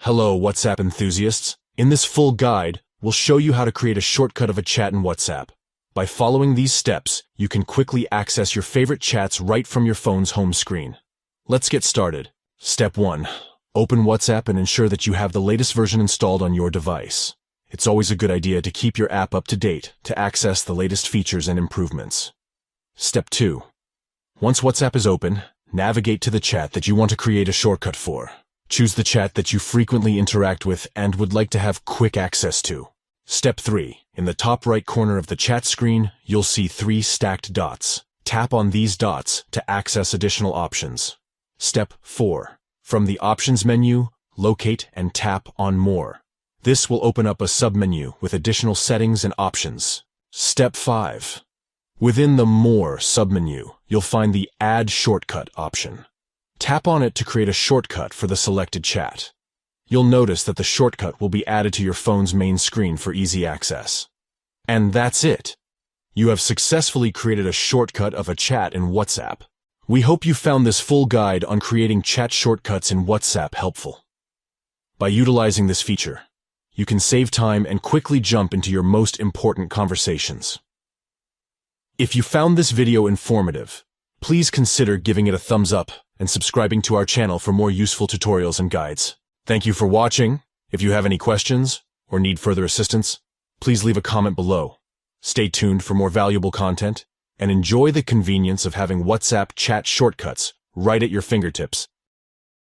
Hello, WhatsApp enthusiasts. In this full guide, we'll show you how to create a shortcut of a chat in WhatsApp. By following these steps, you can quickly access your favorite chats right from your phone's home screen. Let's get started. Step 1. Open WhatsApp and ensure that you have the latest version installed on your device. It's always a good idea to keep your app up to date to access the latest features and improvements. Step 2. Once WhatsApp is open, navigate to the chat that you want to create a shortcut for. Choose the chat that you frequently interact with and would like to have quick access to. Step 3. In the top right corner of the chat screen, you'll see 3 stacked dots. Tap on these dots to access additional options. Step 4. From the Options menu, locate and tap on More. This will open up a submenu with additional settings and options. Step 5. Within the More submenu, you'll find the Add Shortcut option. Tap on it to create a shortcut for the selected chat. You'll notice that the shortcut will be added to your phone's main screen for easy access. And that's it. You have successfully created a shortcut of a chat in WhatsApp. We hope you found this full guide on creating chat shortcuts in WhatsApp helpful. By utilizing this feature, you can save time and quickly jump into your most important conversations. If you found this video informative, please consider giving it a thumbs up and subscribing to our channel for more useful tutorials and guides. Thank you for watching. If you have any questions or need further assistance, please leave a comment below. Stay tuned for more valuable content and enjoy the convenience of having WhatsApp chat shortcuts right at your fingertips